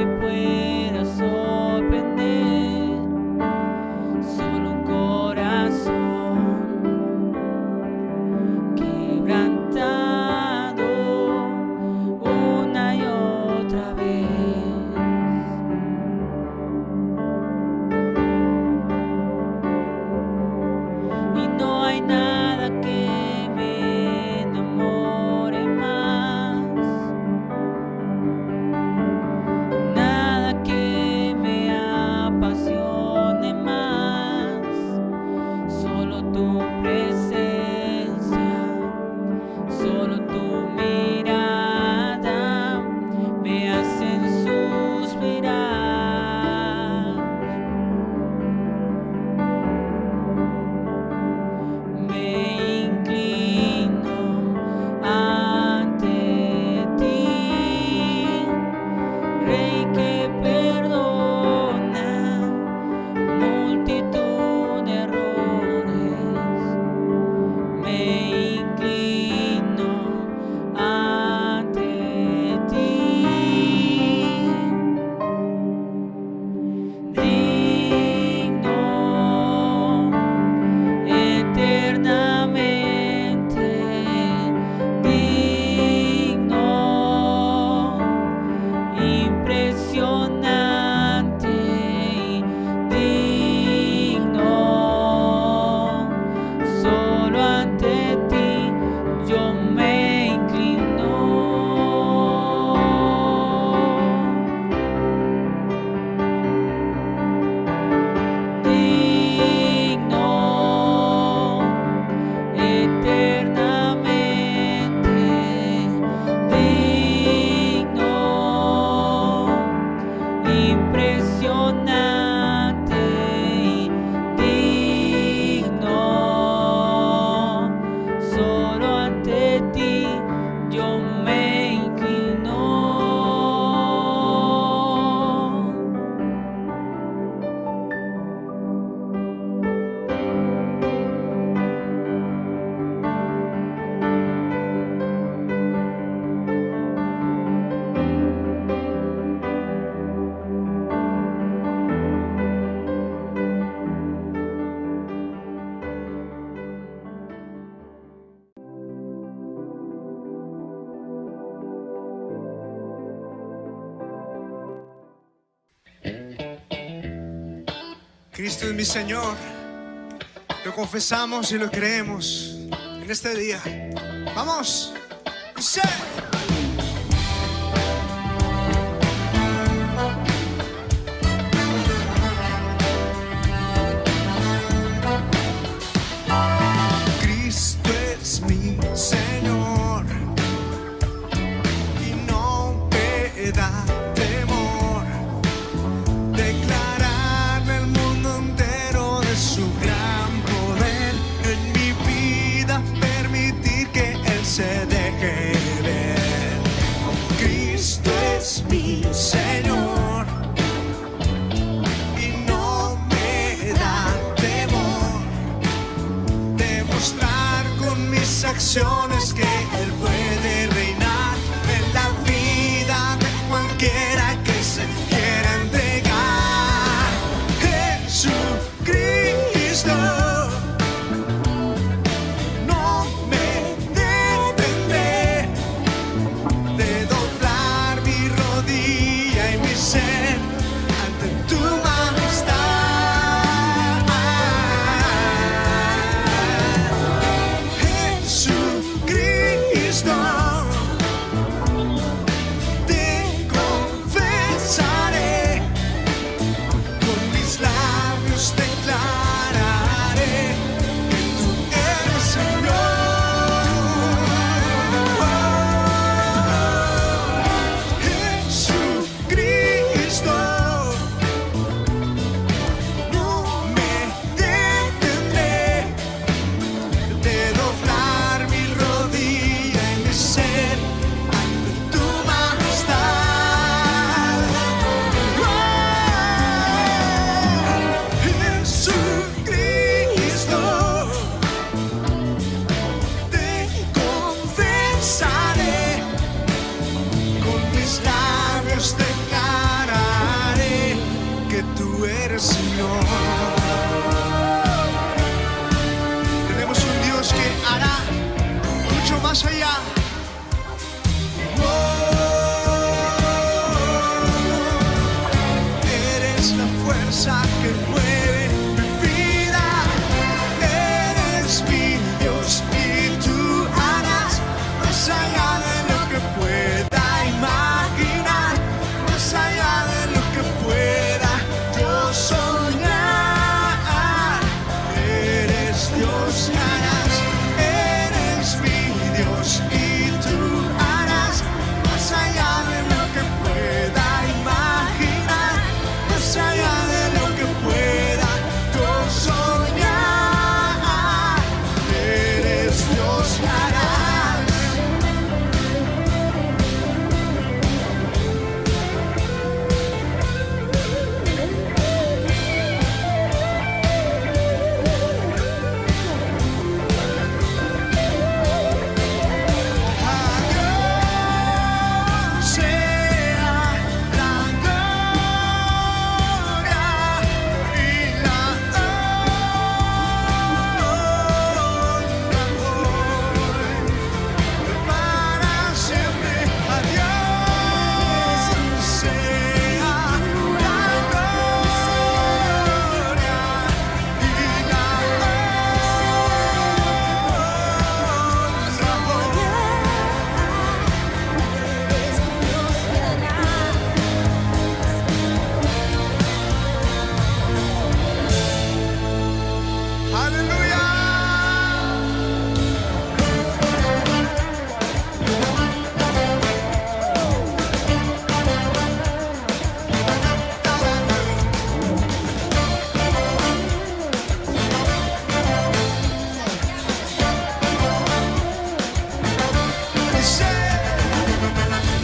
te pueda sorprender. Solo un corazón quebrantado una y otra vez. Y no hay nada que me enamore más, nada que me apasione más. Solo tu presencia, solo tu mirada me hacen suspirar. Me inclino ante ti, Rey que perdona multitud de errores. Me inclino ante ti, digno eternamente, digno, impresionante, digno. Solo ante ti yo me inclino. Digno eternamente, digno, impresionante, digno. Solo ante ti yo me inclino. Cristo es mi Señor. Lo confesamos y lo creemos en este día. ¡Vamos! ¡Sí! Cristo es mi Señor y no me da temor declararle al mundo entero de su gran poder en mi vida, permitir que Él se deje ver. Cristo es mi Señor y no me da temor demostrar con mis acciones que Él puede reinar en la vida de cualquiera que se quiera entregar. Jesucristo no me detendré de doblar mi rodilla y mi ser ante tu majestad. Jesucristo, te confesaré, con mis labios declararé que tú eres Señor. Jesucristo, tú eres Señor. Tenemos un Dios que hará mucho más allá. Eres la fuerza que mueve mi vida. Eres mi Dios y tú harás más allá de lo que pueda imaginar, más allá de lo que pueda yo soñar. Eres Dios y harás, eres mi Dios y tú harás más allá de lo que pueda imaginar, más allá de lo que pueda yo soñar. Eres Dios y harás.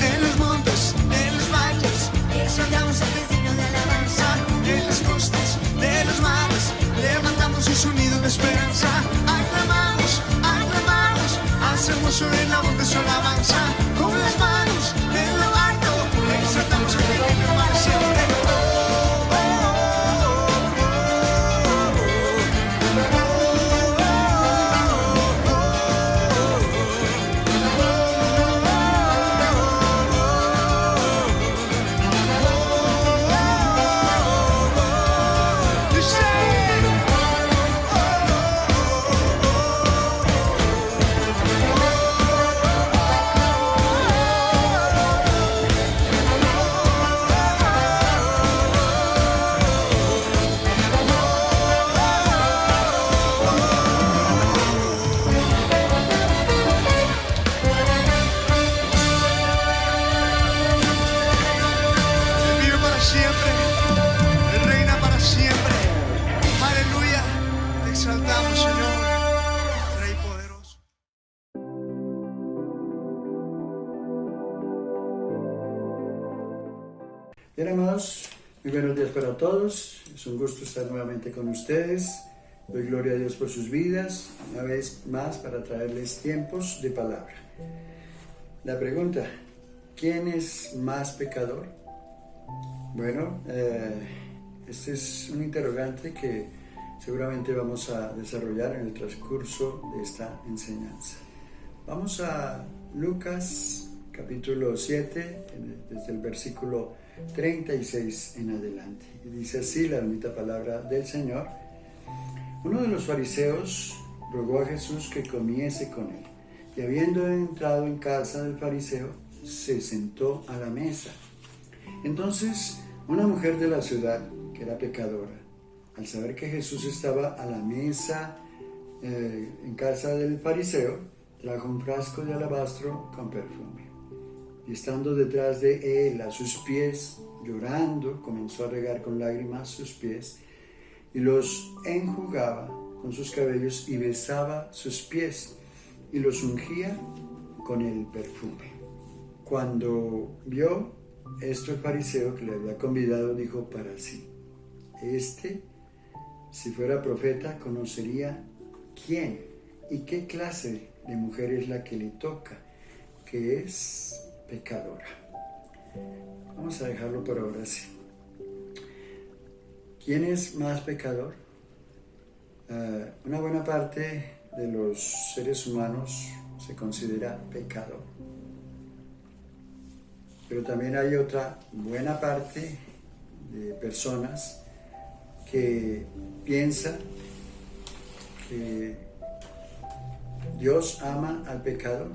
En los montes, en los valles, exaltamos al destino de alabanza. En las costas de los mares, levantamos un sonido de esperanza. Aclamamos, aclamamos, hacemos oír la voz de su alabanza. Con las manos en lo alto, exaltamos al destino para siempre. Él vive para siempre, Él reina para siempre. Aleluya, te exaltamos, Señor, Rey poderoso. Bien, amados, muy buenos días para todos. Es un gusto estar nuevamente con ustedes. Doy gloria a Dios por sus vidas, una vez más para traerles tiempos de palabra. La pregunta, ¿quién es más pecador? Bueno, este es un interrogante que seguramente vamos a desarrollar en el transcurso de esta enseñanza. Vamos a Lucas capítulo 7, desde el versículo 36 en adelante. Y dice así la bendita palabra del Señor. Uno de los fariseos rogó a Jesús que comiese con él, y habiendo entrado en casa del fariseo, se sentó a la mesa. Entonces, una mujer de la ciudad, que era pecadora, al saber que Jesús estaba a la mesa en casa del fariseo, trajo un frasco de alabastro con perfume. Y estando detrás de él a sus pies, llorando, comenzó a regar con lágrimas sus pies, y los enjugaba con sus cabellos y besaba sus pies, y los ungía con el perfume. Cuando vio esto el fariseo que le había convidado, dijo para sí: si fuera profeta, conocería quién y qué clase de mujer es la que le toca, que es pecadora. Vamos a dejarlo por ahora así. ¿quién es más pecador? Una buena parte de los seres humanos se considera pecador. Pero también hay otra buena parte de personas que piensa que Dios ama al pecador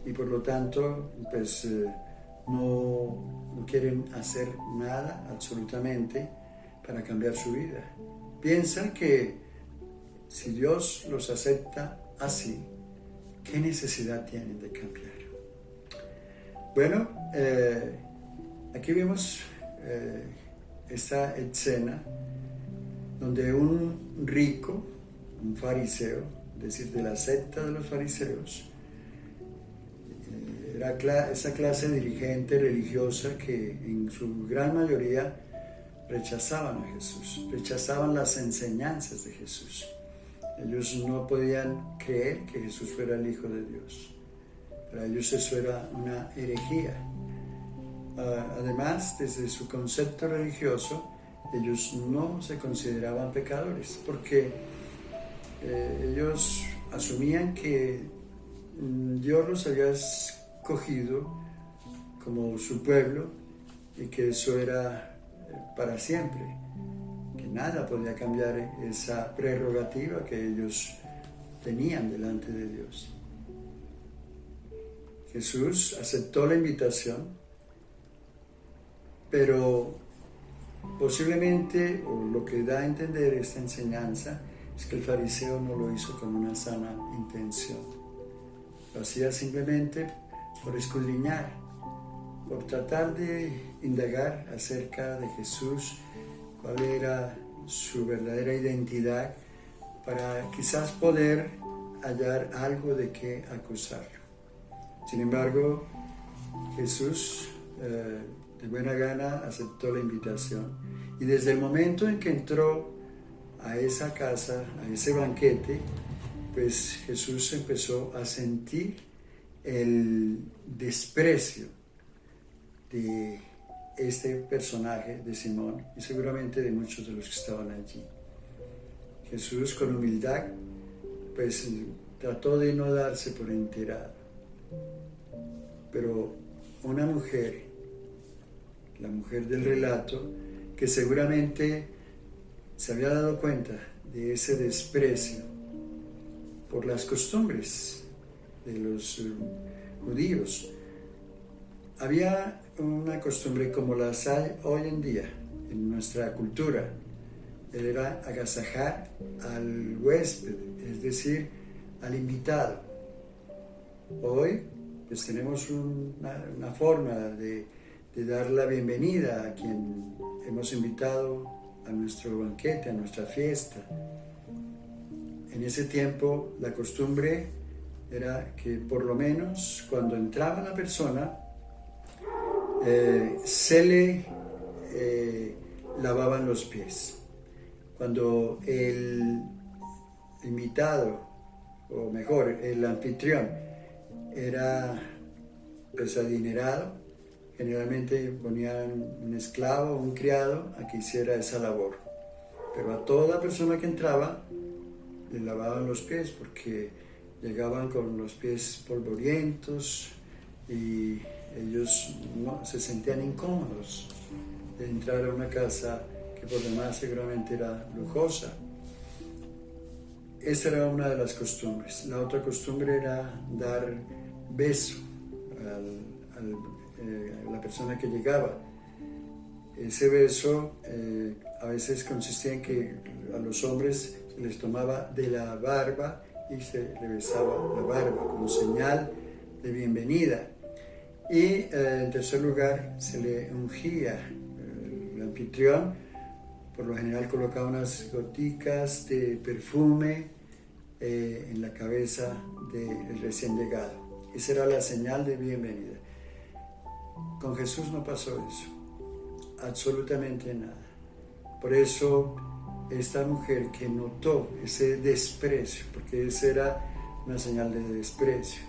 y por lo tanto pues no quieren hacer nada absolutamente para cambiar su vida. Piensan que si Dios los acepta así, ¿qué necesidad tienen de cambiar? Bueno, aquí vemos esta escena donde un rico, un fariseo, es decir, de la secta de los fariseos, era esa clase dirigente religiosa que en su gran mayoría rechazaban a Jesús, rechazaban las enseñanzas de Jesús. Ellos no podían creer que Jesús fuera el Hijo de Dios. Para ellos eso era una herejía. Además, desde su concepto religioso, ellos no se consideraban pecadores, porque ellos asumían que Dios los había escogido como su pueblo y que eso era para siempre, que nada podía cambiar esa prerrogativa que ellos tenían delante de Dios. Jesús aceptó la invitación, pero posiblemente, o lo que da a entender esta enseñanza, es que el fariseo no lo hizo con una sana intención. Lo hacía simplemente por escudriñar, por tratar de indagar acerca de Jesús, cuál era su verdadera identidad, para quizás poder hallar algo de qué acusarlo. Sin embargo, Jesús de buena gana aceptó la invitación y desde el momento en que entró a esa casa, a ese banquete, pues Jesús empezó a sentir el desprecio de este personaje de Simón y seguramente de muchos de los que estaban allí. Jesús con humildad pues trató de no darse por enterado, pero una mujer, la mujer del relato, que seguramente se había dado cuenta de ese desprecio por las costumbres de los judíos. Había una costumbre como las hay hoy en día en nuestra cultura, era agasajar al huésped, es decir, al invitado. Hoy pues tenemos una forma de dar la bienvenida a quien hemos invitado a nuestro banquete, a nuestra fiesta. En ese tiempo la costumbre era que por lo menos cuando entraba la persona se le lavaban los pies. Cuando el invitado, o mejor, el anfitrión, era pues adinerado, generalmente ponían un esclavo o un criado a que hiciera esa labor. Pero a toda persona que entraba le lavaban los pies porque llegaban con los pies polvorientos y ellos no, se sentían incómodos de entrar a una casa que por demás seguramente era lujosa. Esa era una de las costumbres. La otra costumbre era dar beso a la persona que llegaba. Ese beso a veces consistía en que a los hombres se les tomaba de la barba y se le besaba la barba como señal de bienvenida. Y en tercer lugar se le ungía. El anfitrión por lo general colocaba unas goticas de perfume en la cabeza del recién llegado. Esa era la señal de bienvenida. Con Jesús no pasó eso, absolutamente nada. Por eso esta mujer que notó ese desprecio, porque esa era una señal de desprecio,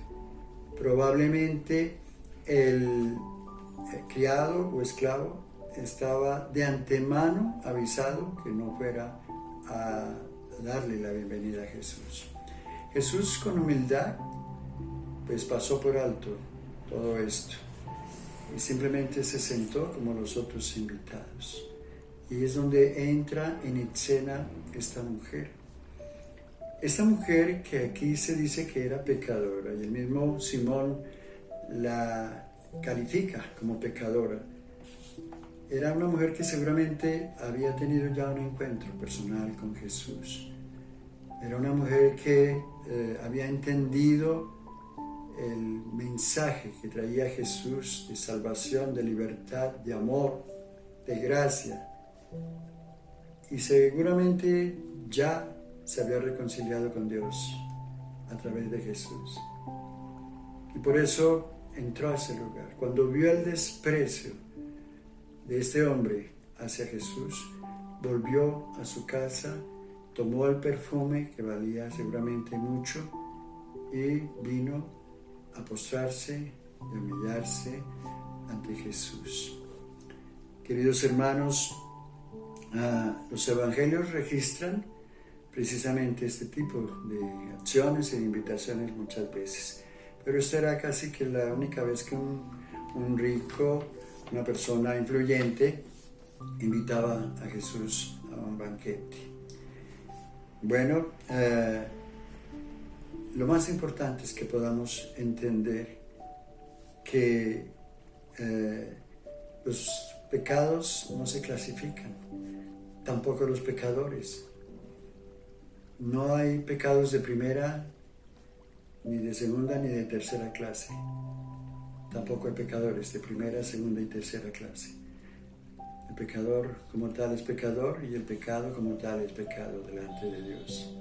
probablemente el criado o esclavo estaba de antemano avisado que no fuera a darle la bienvenida a Jesús. Jesús con humildad pues pasó por alto todo esto y simplemente se sentó como los otros invitados. Y es donde entra en escena esta mujer. Esta mujer que aquí se dice que era pecadora, y el mismo Simón la califica como pecadora. Era una mujer que seguramente había tenido ya un encuentro personal con Jesús. Era una mujer que había entendido el mensaje que traía Jesús de salvación, de libertad, de amor, de gracia. Y seguramente ya se había reconciliado con Dios a través de Jesús. Y por eso entró a ese lugar. Cuando vio el desprecio de este hombre hacia Jesús, volvió a su casa, tomó el perfume que valía seguramente mucho y vino a postrarse y humillarse ante Jesús. Queridos hermanos, los evangelios registran precisamente este tipo de acciones e invitaciones muchas veces, pero esta era casi que la única vez que un rico, una persona influyente, invitaba a Jesús a un banquete. Bueno, lo más importante es que podamos entender que los pecados no se clasifican, tampoco los pecadores. No hay pecados de primera, ni de segunda, ni de tercera clase. Tampoco hay pecadores de primera, segunda y tercera clase. El pecador como tal es pecador y el pecado como tal es pecado delante de Dios.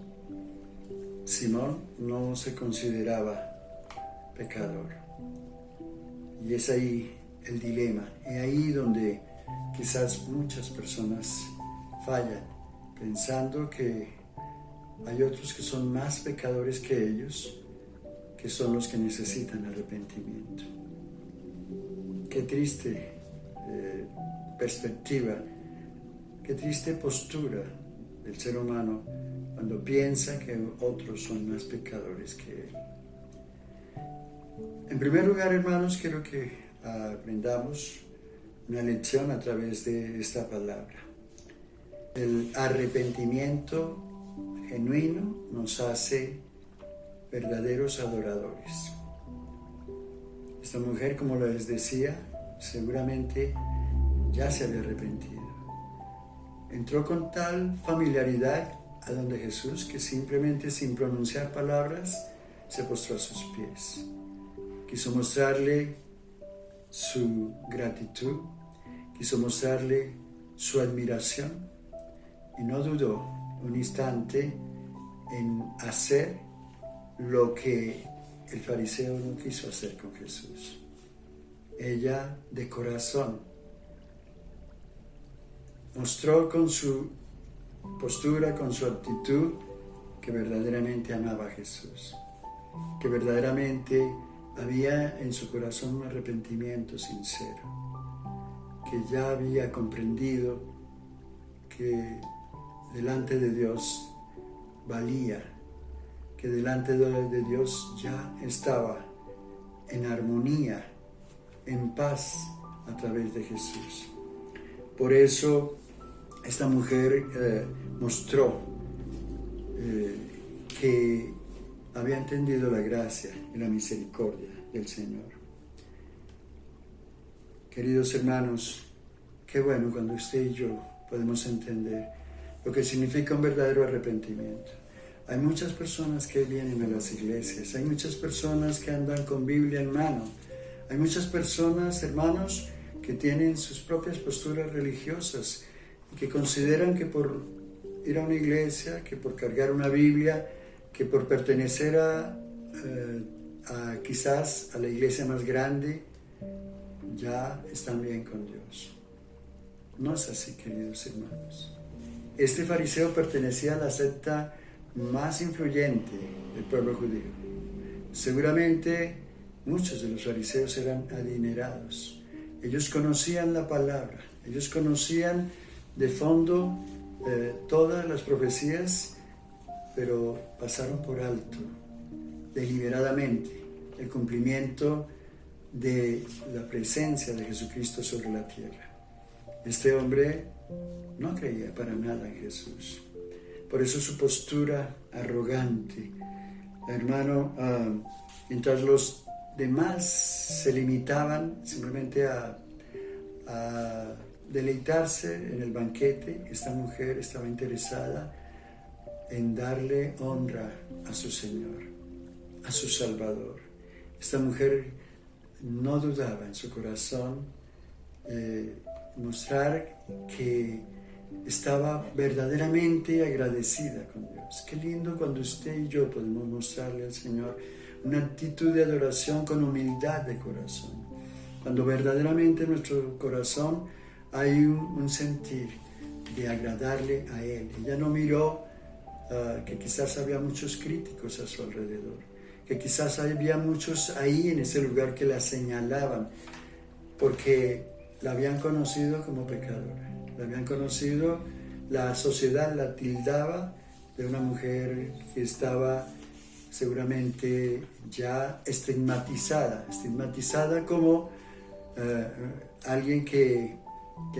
Simón no se consideraba pecador. Y es ahí el dilema, y ahí donde quizás muchas personas fallan, pensando que hay otros que son más pecadores que ellos, que son los que necesitan arrepentimiento. Qué triste perspectiva, qué triste postura del ser humano cuando piensa que otros son más pecadores que él. En primer lugar, hermanos, quiero que aprendamos una lección a través de esta palabra. El arrepentimiento genuino nos hace verdaderos adoradores. Esta mujer, como les decía, seguramente ya se había arrepentido. Entró con tal familiaridad a donde Jesús que simplemente sin pronunciar palabras se postró a sus pies. Quiso mostrarle su gratitud, quiso mostrarle su admiración y no dudó un instante en hacer lo que el fariseo no quiso hacer con Jesús. Ella de corazón mostró con su postura, con su actitud, que verdaderamente amaba a Jesús, que verdaderamente había en su corazón un arrepentimiento sincero, que ya había comprendido que delante de Dios valía, que delante de Dios ya estaba en armonía, en paz a través de Jesús. Por eso esta mujer mostró que había entendido la gracia y la misericordia del Señor. Queridos hermanos, qué bueno cuando usted y yo podemos entender lo que significa un verdadero arrepentimiento. Hay muchas personas que vienen a las iglesias, hay muchas personas que andan con Biblia en mano, hay muchas personas, hermanos, que tienen sus propias posturas religiosas y que consideran que por ir a una iglesia, que por cargar una Biblia, que por pertenecer quizás a la iglesia más grande, ya están bien con Dios. No es así, queridos hermanos. Este fariseo pertenecía a la secta más influyente del pueblo judío. Seguramente muchos de los fariseos eran adinerados. Ellos conocían la palabra, Ellos conocían de fondo todas las profecías, pero pasaron por alto, deliberadamente, el cumplimiento de la presencia de Jesucristo sobre la tierra. Este hombre no creía para nada en Jesús. Por eso su postura arrogante. Hermano, mientras los demás se limitaban simplemente a deleitarse en el banquete, esta mujer estaba interesada en darle honra a su Señor, a su Salvador. Esta mujer no dudaba en su corazón mostrar que estaba verdaderamente agradecida con Dios. Qué lindo cuando usted y yo podemos mostrarle al Señor una actitud de adoración con humildad de corazón. Cuando verdaderamente en nuestro corazón hay un sentir de agradarle a Él. Ella no miró que quizás había muchos críticos a su alrededor, que quizás había muchos ahí en ese lugar que la señalaban porque la habían conocido como pecadora. La habían conocido, la sociedad la tildaba de una mujer que estaba seguramente ya estigmatizada como alguien que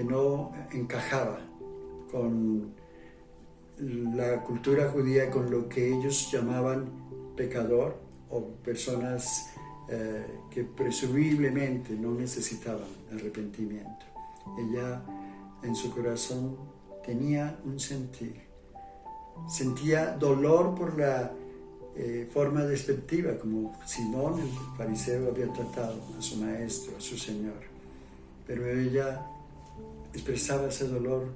no encajaba con la cultura judía, con lo que ellos llamaban pecador o personas que presumiblemente no necesitaban arrepentimiento. Ella en su corazón tenía un sentir, sentía dolor por la forma despectiva como Simón el fariseo había tratado a su maestro, a su Señor, pero ella expresaba ese dolor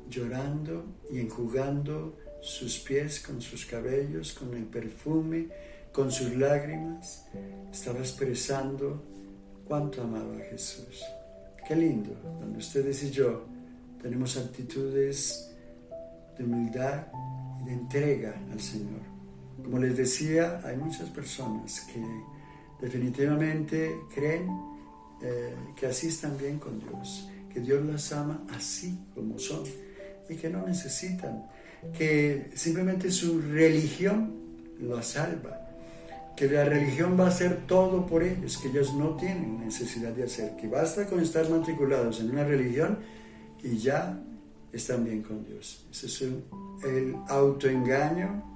llorando y enjugando sus pies con sus cabellos, con el perfume, con sus lágrimas. Estaba expresando cuánto amaba a Jesús. Qué lindo cuando ustedes y yo tenemos actitudes de humildad y de entrega al Señor. Como les decía, hay muchas personas que definitivamente creen que así están bien con Dios, que Dios las ama así como son y que no necesitan, que simplemente su religión los salva, que la religión va a hacer todo por ellos, que ellos no tienen necesidad de hacer, que basta con estar matriculados en una religión y ya están bien con Dios. Ese es el autoengaño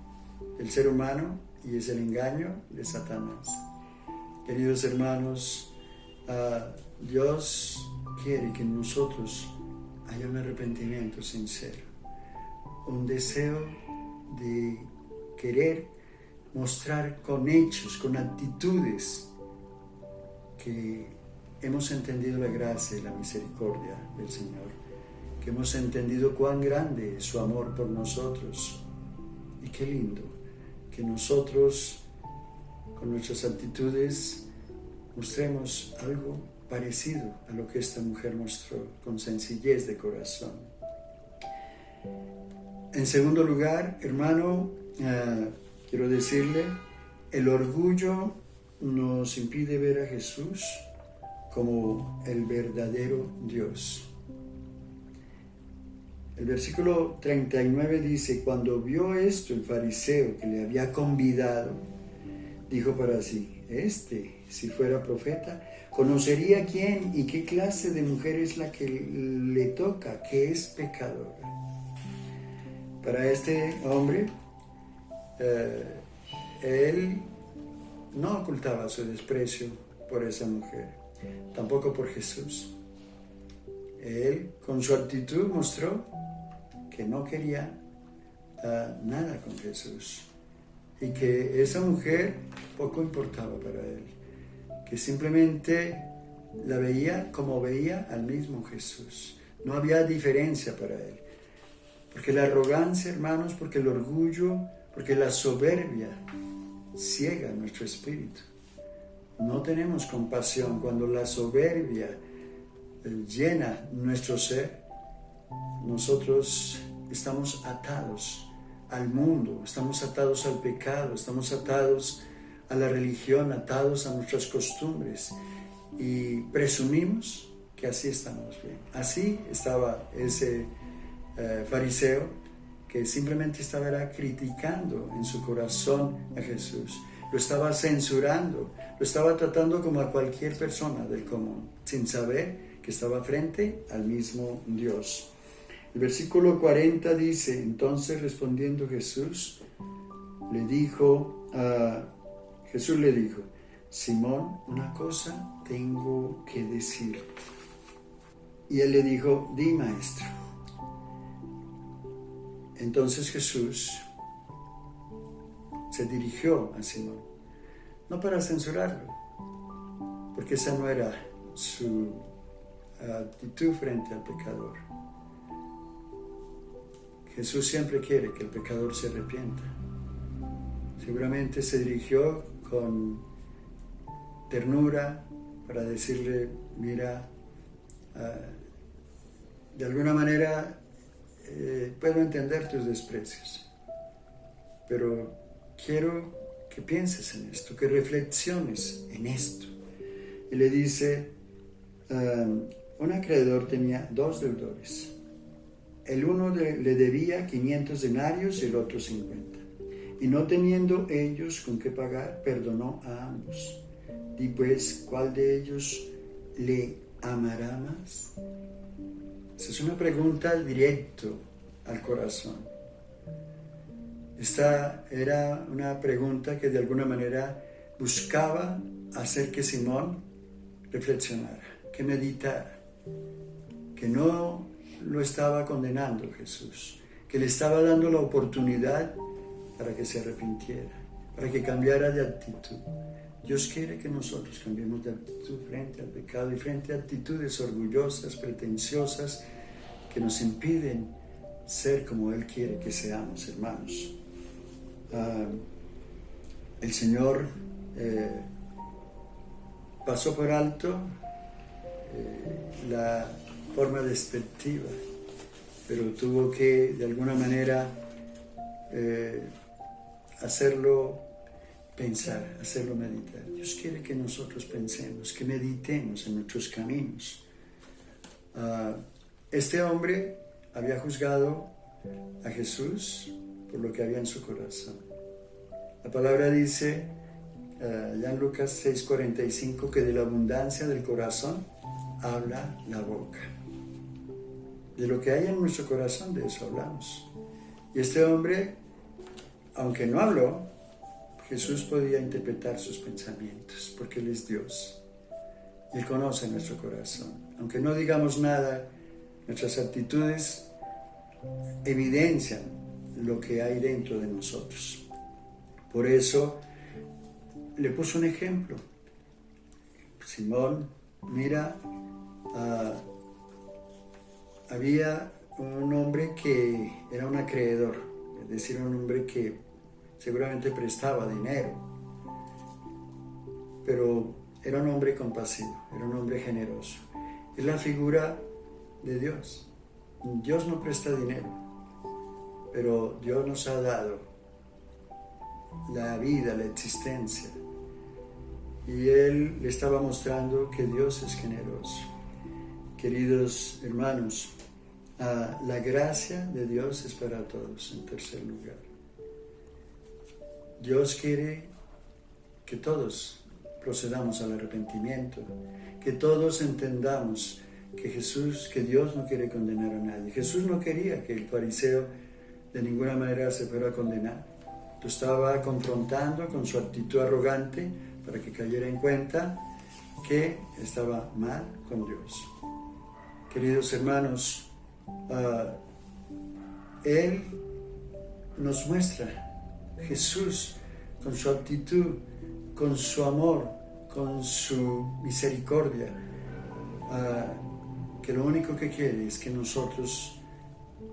del ser humano y es el engaño de Satanás. Queridos hermanos, Dios quiere que en nosotros haya un arrepentimiento sincero, un deseo de querer mostrar con hechos, con actitudes que hemos entendido la gracia y la misericordia del Señor, que hemos entendido cuán grande es su amor por nosotros. Y qué lindo que nosotros con nuestras actitudes mostremos algo parecido a lo que esta mujer mostró, con sencillez de corazón. En segundo lugar, hermano, quiero decirle, el orgullo nos impide ver a Jesús como el verdadero Dios. El versículo 39 dice: cuando vio esto el fariseo que le había convidado, dijo para sí: si fuera profeta, conocería quién y qué clase de mujer es la que le toca, que es pecadora. Para este hombre, él no ocultaba su desprecio por esa mujer, tampoco por Jesús. Él, con su actitud, mostró que no quería nada con Jesús y que esa mujer poco importaba para él, que simplemente la veía como veía al mismo Jesús. No había diferencia para él, porque la arrogancia, hermanos, porque el orgullo, porque la soberbia ciega nuestro espíritu. No tenemos compasión cuando la soberbia llena nuestro ser. Nosotros estamos atados al mundo, estamos atados al pecado, estamos atados a la religión, atados a nuestras costumbres y presumimos que así estamos bien. Así estaba ese fariseo que simplemente estaba criticando en su corazón a Jesús. Lo estaba censurando, lo estaba tratando como a cualquier persona del común, sin saber que estaba frente al mismo Dios. El versículo 40 dice: entonces respondiendo Jesús le dijo, Simón, una cosa tengo que decirte. Y él le dijo: di, maestro. Entonces Jesús se dirigió a Simón, no para censurarlo, porque esa no era su actitud frente al pecador. Jesús siempre quiere que el pecador se arrepienta. Seguramente se dirigió con ternura para decirle: mira, de alguna manera puedo entender tus desprecios, pero quiero que pienses en esto, que reflexiones en esto. Y le dice: un acreedor tenía 2 deudores. El uno le debía 500 denarios y el otro 50. Y no teniendo ellos con qué pagar, perdonó a ambos. Di pues, ¿cuál de ellos le amará más? Esa es una pregunta directo al corazón. Esta era una pregunta que de alguna manera buscaba hacer que Simón reflexionara, que meditara, que no lo estaba condenando Jesús, que le estaba dando la oportunidad para que se arrepintiera, para que cambiara de actitud. Dios quiere que nosotros cambiemos de actitud frente al pecado y frente a actitudes orgullosas, pretenciosas, que nos impiden ser como Él quiere que seamos, hermanos. El Señor pasó por alto la forma despectiva, pero tuvo que de alguna manera hacerlo pensar, hacerlo meditar. Dios quiere que nosotros pensemos, que meditemos en nuestros caminos. Este hombre había juzgado a Jesús por lo que había en su corazón. La palabra dice, ya en Lucas 6:45, que de la abundancia del corazón habla la boca. De lo que hay en nuestro corazón, de eso hablamos. Y este hombre, aunque no habló, Jesús podía interpretar sus pensamientos, porque Él es Dios. Él conoce nuestro corazón. Aunque no digamos nada, nuestras actitudes evidencian lo que hay dentro de nosotros. Por eso le puso un ejemplo. Simón, mira, había un hombre que era un acreedor, es decir, un hombre que seguramente prestaba dinero, pero era un hombre compasivo, era un hombre generoso. Es la figura de Dios. Dios no presta dinero, pero Dios nos ha dado la vida, la existencia, y Él le estaba mostrando que Dios es generoso. Queridos hermanos, la gracia de Dios es para todos, en tercer lugar. Dios quiere que todos procedamos al arrepentimiento, que todos entendamos que Dios no quiere condenar a nadie. Jesús no quería que el fariseo de ninguna manera se fuera a condenar. Lo estaba confrontando con su actitud arrogante para que cayera en cuenta que estaba mal con Dios. Queridos hermanos, Él nos muestra, Jesús, con su actitud, con su amor, con su misericordia, que lo único que quiere es que nosotros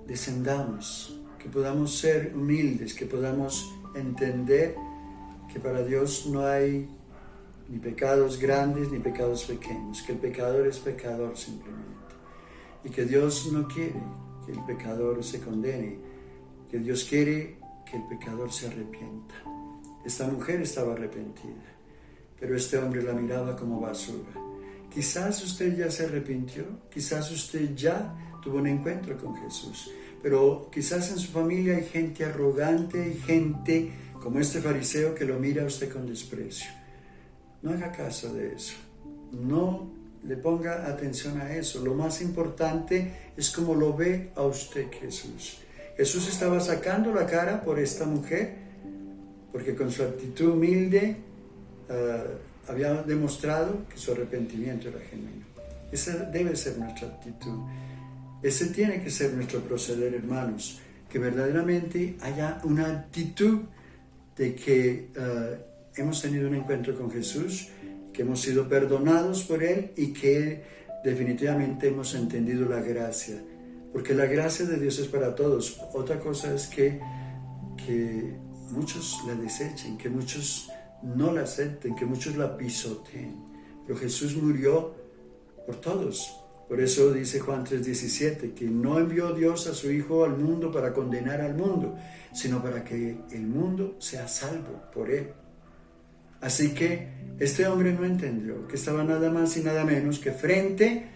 descendamos, que podamos ser humildes, que podamos entender que para Dios no hay ni pecados grandes ni pecados pequeños, que el pecador es pecador simplemente, y que Dios no quiere que el pecador se condene, que Dios quiere que el pecador se arrepienta. Esta mujer estaba arrepentida, pero este hombre la miraba como basura. quizás usted ya se arrepintió, quizás usted ya tuvo un encuentro con Jesús, pero quizás en su familia hay gente arrogante, hay gente como este fariseo que lo mira a usted con desprecio. No haga caso de eso, no le ponga atención a eso. Lo más importante es cómo lo ve a usted Jesús. Jesús estaba sacando la cara por esta mujer, porque con su actitud humilde había demostrado que su arrepentimiento era genuino. Esa debe ser nuestra actitud. Ese tiene que ser nuestro proceder, hermanos, que verdaderamente haya una actitud de que hemos tenido un encuentro con Jesús, que hemos sido perdonados por Él y que definitivamente hemos entendido la gracia, porque la gracia de Dios es para todos. Otra cosa es que muchos la desechen, que muchos no la acepten, que muchos la pisoteen, pero Jesús murió por todos. Por eso dice Juan 3:17, que no envió Dios a su Hijo al mundo para condenar al mundo, sino para que el mundo sea salvo por Él. Así que este hombre no entendió que estaba nada más y nada menos que frente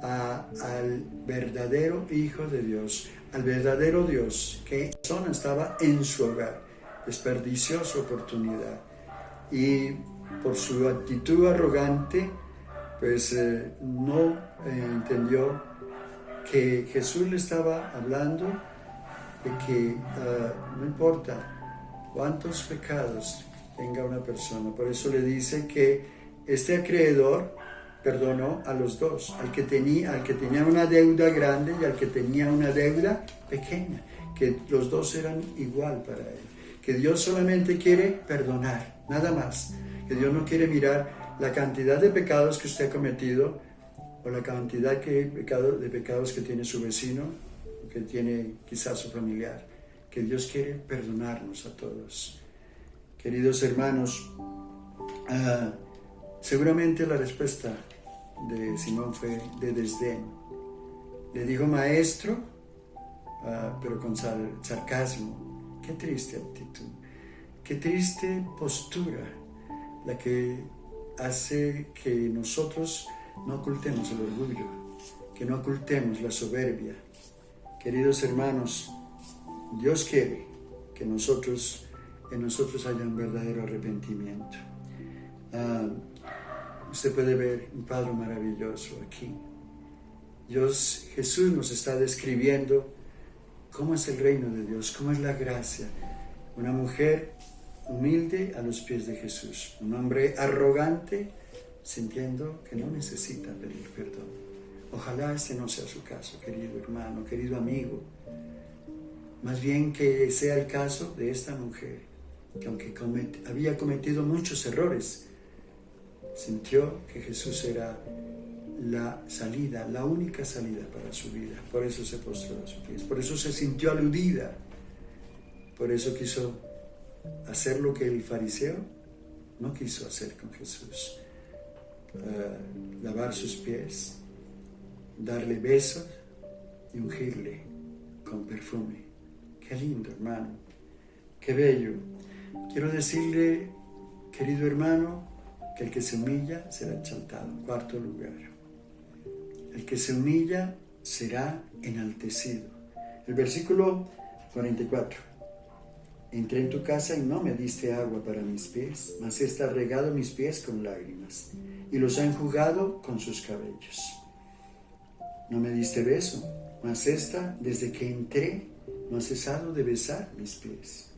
al verdadero Hijo de Dios, al verdadero Dios, que persona estaba en su hogar, desperdició su oportunidad y por su actitud arrogante, pues no entendió que Jesús le estaba hablando de que no importa cuántos pecados tenga una persona. Por eso le dice que este acreedor perdonó a los dos, al que tenía una deuda grande y al que tenía una deuda pequeña, que los dos eran igual para él, que Dios solamente quiere perdonar, nada más, que Dios no quiere mirar la cantidad de pecados que usted ha cometido o la cantidad de pecados que tiene su vecino, que tiene quizás su familiar, que Dios quiere perdonarnos a todos. Queridos hermanos, seguramente la respuesta de Simón fue de desdén. Le dijo maestro, pero con sarcasmo. Qué triste actitud, qué triste postura la que hace que nosotros no ocultemos el orgullo, que no ocultemos la soberbia. Queridos hermanos, Dios quiere que en nosotros haya un verdadero arrepentimiento. Usted puede ver un Padre maravilloso aquí. Jesús nos está describiendo cómo es el reino de Dios, cómo es la gracia. Una mujer humilde a los pies de Jesús, un hombre arrogante sintiendo que no necesita pedir perdón. Ojalá este no sea su caso, querido hermano, querido amigo. Más bien que sea el caso de esta mujer, que aunque había cometido muchos errores, sintió que Jesús era la salida, la única salida para su vida. Por eso se postró a sus pies, por eso se sintió aludida, por eso quiso hacer lo que el fariseo no quiso hacer con Jesús. Lavar sus pies, darle besos y ungirle con perfume. Qué lindo, hermano, qué bello. Quiero decirle, querido hermano, que el que se humilla será exaltado. Cuarto lugar, el que se humilla será enaltecido. El versículo 44. Entré en tu casa y no me diste agua para mis pies, mas ésta ha regado mis pies con lágrimas y los ha enjugado con sus cabellos. No me diste beso, mas ésta, desde que entré, no ha cesado de besar mis pies.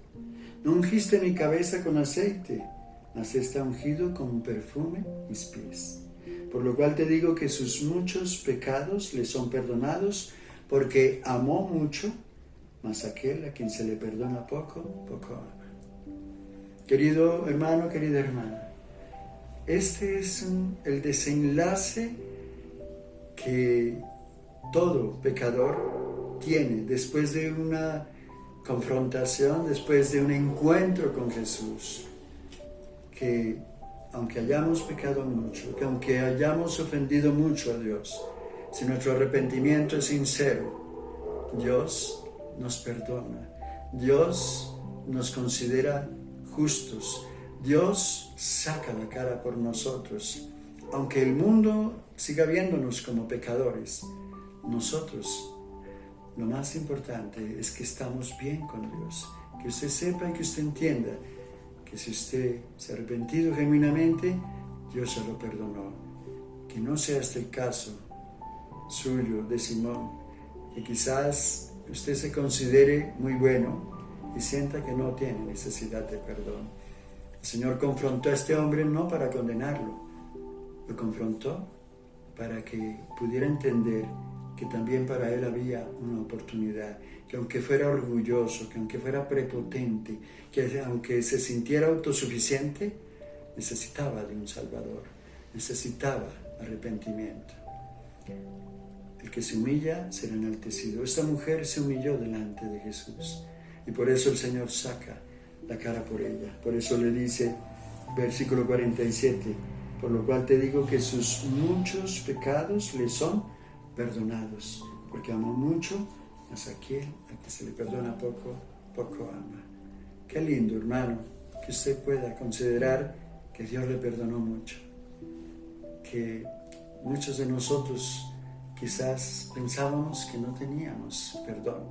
No ungiste mi cabeza con aceite, mas ésta ha ungido con perfume mis pies. Por lo cual te digo que sus muchos pecados le son perdonados, porque amó mucho, mas aquel a quien se le perdona poco, poco ama. Querido hermano, querida hermana, este es el desenlace que todo pecador tiene después de una confrontación, después de un encuentro con Jesús. Que aunque hayamos pecado mucho, que aunque hayamos ofendido mucho a Dios, si nuestro arrepentimiento es sincero, Dios nos perdona, Dios nos considera justos, Dios saca la cara por nosotros, aunque el mundo siga viéndonos como pecadores, nosotros, lo más importante es que estamos bien con Dios. Que usted sepa y que usted entienda que si usted se ha arrepentido genuinamente, Dios se lo perdonó. Que no sea este el caso suyo, de Simón, que quizás usted se considere muy bueno y sienta que no tiene necesidad de perdón. El Señor confrontó a este hombre no para condenarlo, lo confrontó para que pudiera entender que también para él había una oportunidad, que aunque fuera orgulloso, que aunque fuera prepotente, que aunque se sintiera autosuficiente, necesitaba de un Salvador, necesitaba arrepentimiento. El que se humilla será enaltecido. Esta mujer se humilló delante de Jesús y por eso el Señor saca la cara por ella. Por eso le dice, versículo 47, por lo cual te digo que sus muchos pecados le son perdonados, porque amó mucho, mas aquel a que se le perdona poco, poco ama. Qué lindo, hermano, que usted pueda considerar que Dios le perdonó mucho, que muchos de nosotros quizás pensábamos que no teníamos perdón,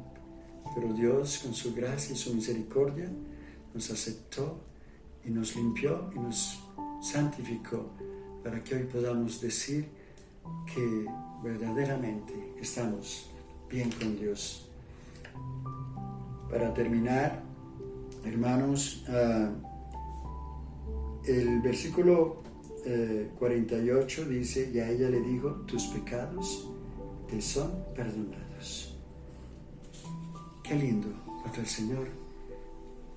pero Dios con su gracia y su misericordia nos aceptó y nos limpió y nos santificó para que hoy podamos decir que verdaderamente estamos bien con Dios. Para terminar, hermanos, el versículo 48 dice, y a ella le dijo, tus pecados te son perdonados. Qué lindo cuando el Señor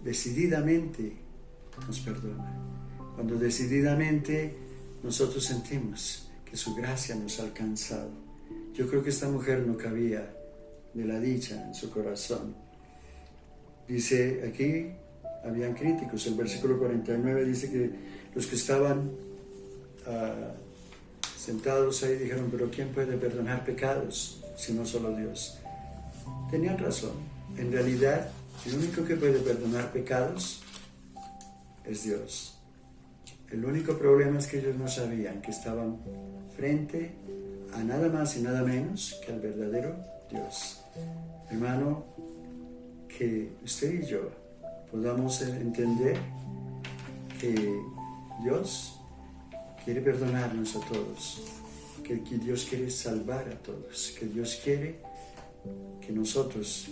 decididamente nos perdona, cuando decididamente nosotros sentimos que su gracia nos ha alcanzado. Yo creo que esta mujer no cabía de la dicha en su corazón. Dice aquí, habían críticos, el versículo 49 dice que los que estaban sentados ahí dijeron, pero ¿quién puede perdonar pecados si no solo Dios? Tenían razón. En realidad, el único que puede perdonar pecados es Dios. El único problema es que ellos no sabían que estaban frente a nada más y nada menos que al verdadero Dios. Hermano, que usted y yo podamos entender que Dios quiere perdonarnos a todos, que Dios quiere salvar a todos, que Dios quiere que nosotros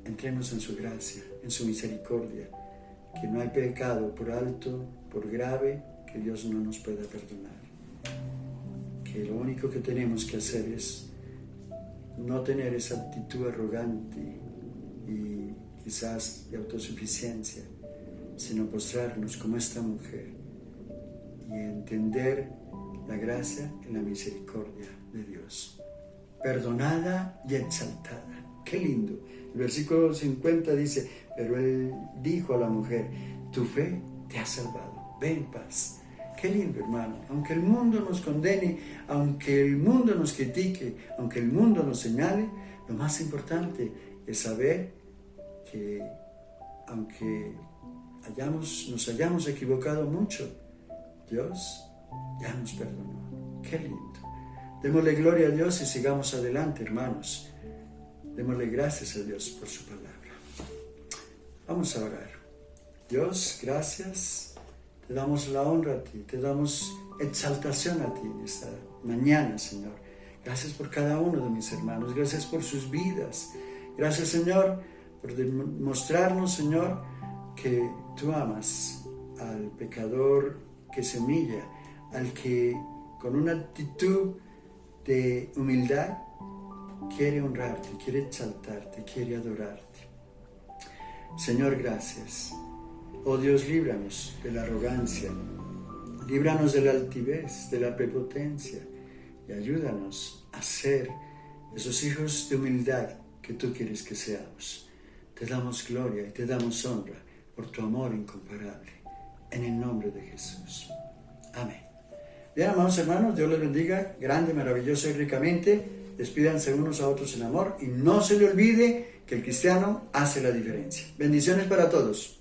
entremos en su gracia, en su misericordia, que no hay pecado por alto, por grave, que Dios no nos pueda perdonar. Que lo único que tenemos que hacer es no tener esa actitud arrogante y quizás de autosuficiencia, sino postrarnos como esta mujer y entender la gracia y la misericordia de Dios. Perdonada y exaltada. Qué lindo. El versículo 50 dice, pero él dijo a la mujer, tu fe te ha salvado, ve en paz. Qué lindo, hermano. Aunque el mundo nos condene, aunque el mundo nos critique, aunque el mundo nos señale, lo más importante es saber que aunque nos hayamos equivocado mucho, Dios ya nos perdonó. Qué lindo. Démosle gloria a Dios y sigamos adelante, hermanos. Démosle gracias a Dios por su palabra. Vamos a orar. Dios, gracias. Te damos la honra a ti, te damos exaltación a ti en esta mañana, Señor. Gracias por cada uno de mis hermanos, gracias por sus vidas. Gracias, Señor, por demostrarnos, Señor, que tú amas al pecador que se humilla, al que con una actitud de humildad quiere honrarte, quiere exaltarte, quiere adorarte. Señor, gracias. Oh Dios, líbranos de la arrogancia, líbranos de la altivez, de la prepotencia y ayúdanos a ser esos hijos de humildad que tú quieres que seamos. Te damos gloria y te damos honra por tu amor incomparable, en el nombre de Jesús. Amén. Bien, amados hermanos, Dios les bendiga grande, maravilloso y ricamente. Despídanse unos a otros en amor y no se le olvide que el cristiano hace la diferencia. Bendiciones para todos.